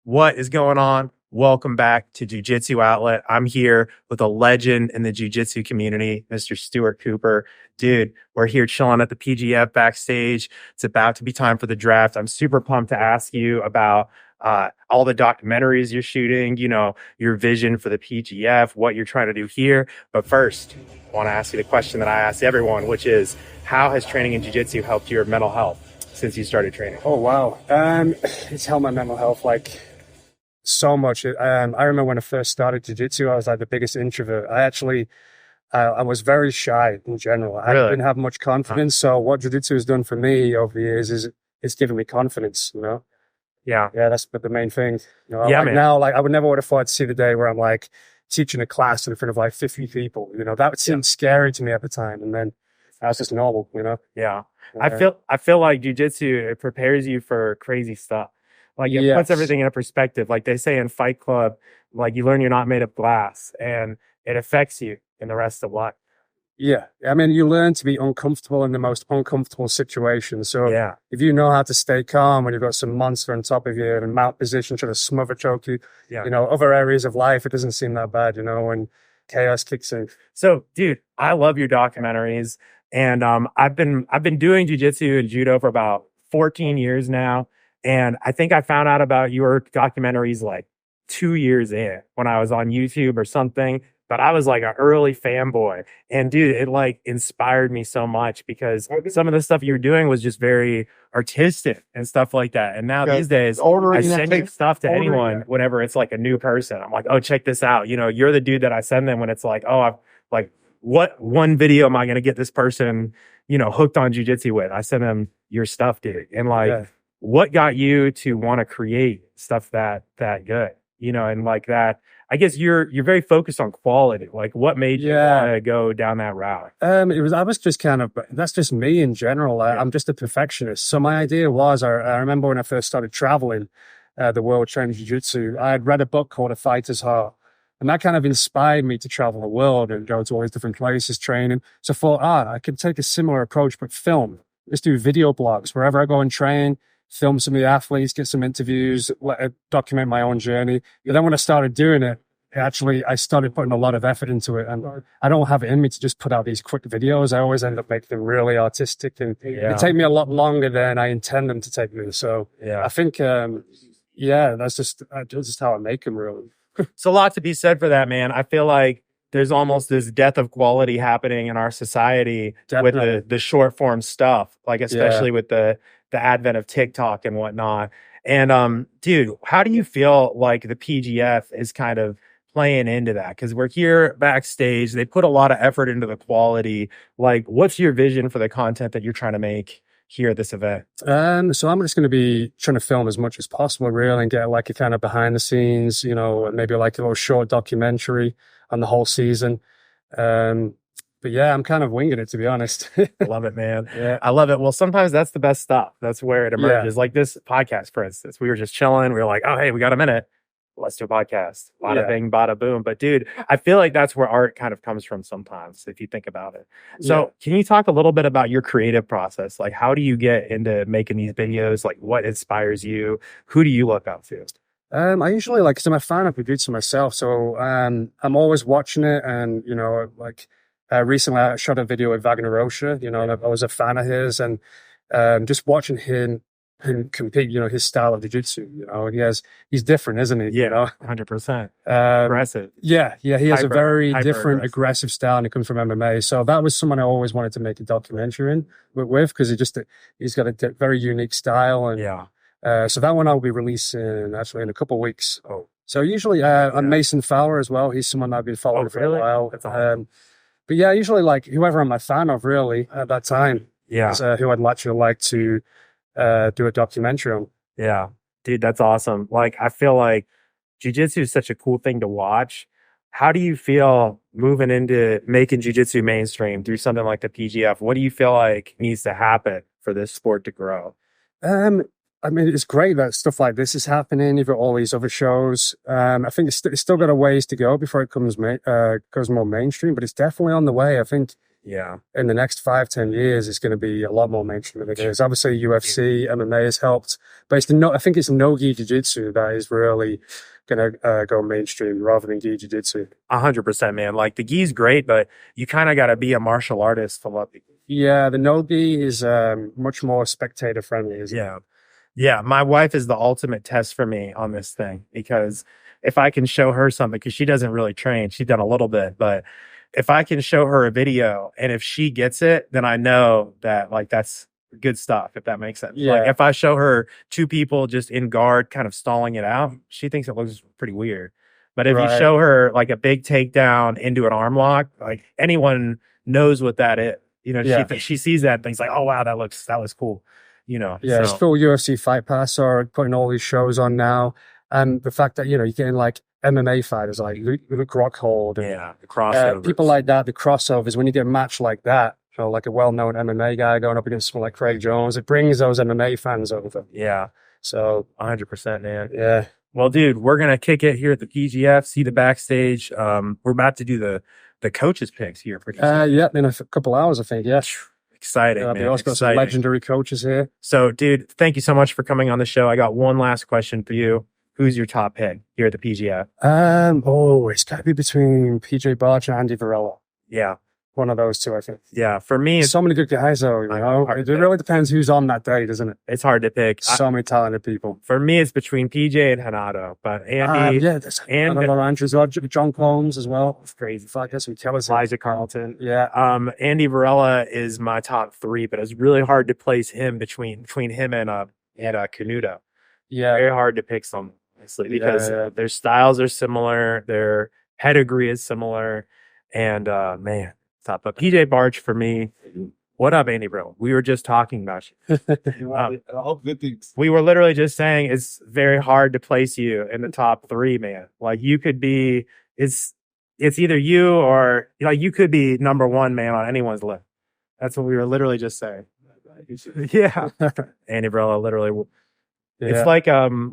What is going on? Welcome back to Jiu-Jitsu Outlet. I'm here with a legend in the Jiu-Jitsu community, Mr. Stuart Cooper. Dude, we're here chilling at the PGF backstage. It's about to be time for the draft. I'm super pumped to ask you about all the documentaries you're shooting, you know, your vision for the PGF, what you're trying to do here. But first, I want to ask you the question that I ask everyone, which is, how has training in Jiu-Jitsu helped your mental health since you started training? Oh, wow. It's helped my mental health, like, so much. I remember when I first started Jiu-Jitsu, I was like the biggest introvert. I was very shy in general. I didn't have much confidence. So what Jiu-Jitsu has done for me over the years is it's given me confidence, you know? Yeah, that's the main thing. You know, man. Now, I would never would have thought to see the day where I'm like teaching a class in front of like 50 people. You know, that would seem scary to me at the time. And then that's just normal, you know? Yeah. I feel like Jiu-Jitsu, it prepares you for crazy stuff. Like it puts everything in a perspective. Like they say in Fight Club, like you learn you're not made of glass, and it affects you in the rest of life. Yeah. I mean, you learn to be uncomfortable in the most uncomfortable situations. So if you know how to stay calm when you've got some monster on top of you in mount position trying to smother choke you, you know, other areas of life, it doesn't seem that bad, you know, when chaos kicks in. So, dude, I love your documentaries. And I've been doing jiu-jitsu and judo for about 14 years now. And I think I found out about your documentaries like 2 years in when I was on YouTube or something. But I was like an early fanboy. And dude, it like inspired me so much because some of the stuff you were doing was just very artistic and stuff like that. And now these days, I send you stuff to anyone whenever it's like a new person. I'm like, oh, check this out. You know, you're the dude that I send them when it's like, oh, I've like, what one video am I going to get this person, you know, hooked on jiu-jitsu with? I send them your stuff, dude. And like, what got you to want to create stuff that good, you know, and like that, I guess you're very focused on quality. Like what made you want to go down that route? I was just kind of, that's just me in general. I'm just a perfectionist. So my idea was, I remember when I first started traveling the world training jiu-jitsu, I had read a book called A Fighter's Heart. And that kind of inspired me to travel the world and go to all these different places training. So I thought, I could take a similar approach, but film. Let's do video blogs wherever I go and train, film some of the athletes, get some interviews, document my own journey. And then when I started doing it, I started putting a lot of effort into it. And I don't have it in me to just put out these quick videos. I always end up making them really artistic. And it take me a lot longer than I intend them to take me. So I think, that's just how I make them really. It's a lot to be said for that, man. I feel like there's almost this death of quality happening in our society with the short form stuff, like especially with the advent of TikTok and whatnot. And dude, how do you feel like the PGF is kind of playing into that? Because we're here backstage, they put a lot of effort into the quality. Like, what's your vision for the content that you're trying to make here at this event? So I'm just going to be trying to film as much as possible, really, and get like a kind of behind the scenes, you know, maybe like a little short documentary on the whole season. But yeah, I'm kind of winging it, to be honest. I love it, man. I love it. Well, sometimes that's the best stuff. That's where it emerges. Like this podcast, for instance, we were just chilling. We were like, oh, hey, we got a minute. Let's do a podcast. Bada bing, bada boom. But dude, I feel like that's where art kind of comes from sometimes, if you think about it. So can you talk a little bit about your creative process? Like, how do you get into making these videos? Like, what inspires you? Who do you look up to? I usually because I'm a fan of jiu-jitsu myself. So I'm always watching it. And, you know, like recently I shot a video with Wagner Rocha. You know, I was a fan of his, and just watching him compete, you know, his style of jiu-jitsu, you know, he's different, isn't he? Yeah, you know? 100%. Aggressive. Yeah, he has a very different aggressive style, and it comes from MMA. So that was someone I always wanted to make a documentary with, because he's got a very unique style. And so that one I'll be releasing actually in a couple of weeks. So usually I'm Mason Fowler as well. He's someone I've been following for a while. That's awesome. But yeah, usually like whoever I'm a fan of really at that time is who I'd actually like to do a documentary on. Yeah, dude, that's awesome. Like, I feel like jiu-jitsu is such a cool thing to watch. How do you feel moving into making jiu-jitsu mainstream through something like the PGF? What do you feel like needs to happen for this sport to grow? I mean, it's great that stuff like this is happening. You've got all these other shows. I think it's still got a ways to go before it goes more mainstream, but it's definitely on the way. I think Yeah. in the next 5-10 years, it's going to be a lot more mainstream than it is. Obviously, UFC, MMA has helped, but I think it's no-gi jiu-jitsu that is really going to go mainstream rather than gi jiu-jitsu. 100%, man. Like the gi's great, but you kind of got to be a martial artist to love it. Yeah, the no-gi is much more spectator friendly, isn't it? Yeah. Yeah. My wife is the ultimate test for me on this thing because if I can show her something, because she doesn't really train, she's done a little bit, but if I can show her a video and if she gets it, then I know that like that's good stuff, if that makes sense. Yeah. Like if I show her two people just in guard kind of stalling it out, she thinks it looks pretty weird. But if you show her like a big takedown into an arm lock, like anyone knows what that is. You know, she sees that and thinks like, oh wow, that looks cool. You know. Yeah, it's cool. UFC Fight Pass are putting all these shows on now. And the fact that, you know, you're getting like MMA fighters like Luke Rockhold. And, the crossovers. People like that, the crossovers, when you get a match like that, so like a well-known MMA guy going up against someone like Craig Jones, it brings those MMA fans over. Yeah. So 100%, man. Yeah. Well, dude, we're going to kick it here at the PGF, see the backstage. We're about to do the coaches picks here pretty soon. Yeah, in a couple hours, I think. Yeah. Exciting, man. We also got some legendary coaches here. So, dude, thank you so much for coming on the show. I got one last question for you. Who's your top pick here at the PGF? It's got to be between PJ Barch and Andy Varela. Yeah. One of those two, I think. Yeah, for me, it's so many good guys, though. You know, it really depends who's on that day, doesn't it? It's hard to pick. So many talented people. For me, it's between PJ and Hanato, but Andy, and Andrews, John Combs as well. It's crazy. Fuck, that's what tells Elijah Carlton. Yeah. Andy Varela is my top three, but it's really hard to place him between him and Canuto. Yeah, very hard to pick some, honestly, because their styles are similar, their pedigree is similar, and man. Top. But PJ Barch for me. What up, Andy, bro? We were just talking about you. Good things. We were literally just saying it's very hard to place you in the top three, man. Like you could be, it's either you or like you could be number one, man, on anyone's list. That's what we were literally just saying. Yeah, Andy Varela, literally. It's like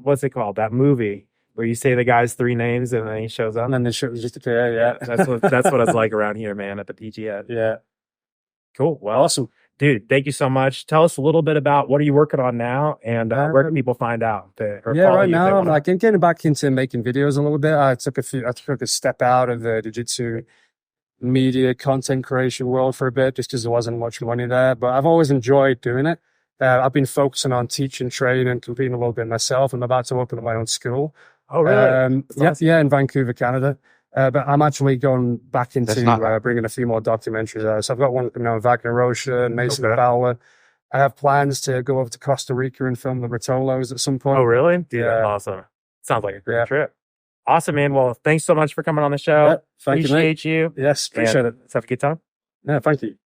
what's it called? That movie where you say the guy's three names and then he shows up. And then the show just appear, yeah. That's what it's like around here, man, at the PGF. Yeah. Cool. Well, awesome. Dude, thank you so much. Tell us a little bit about what are you working on now and where can people find out? Right now I'm like getting back into making videos a little bit. I took a step out of the jiu-jitsu media content creation world for a bit just because there wasn't much money there, but I've always enjoyed doing it. I've been focusing on teaching, training, and competing a little bit myself. I'm about to open up my own school. Oh, really? Yeah, in Vancouver, Canada. But I'm actually going back into bringing a few more documentaries out. So I've got one coming out with Wagner Rocha and Mason Fowler. I have plans to go over to Costa Rica and film the Rotolos at some point. Oh, really? Dude, that's awesome. Sounds like a great trip. Awesome, man. Well, thanks so much for coming on the show. Thank Appreciate you. Yes, appreciate it. Let's have a good time. Yeah, thank you.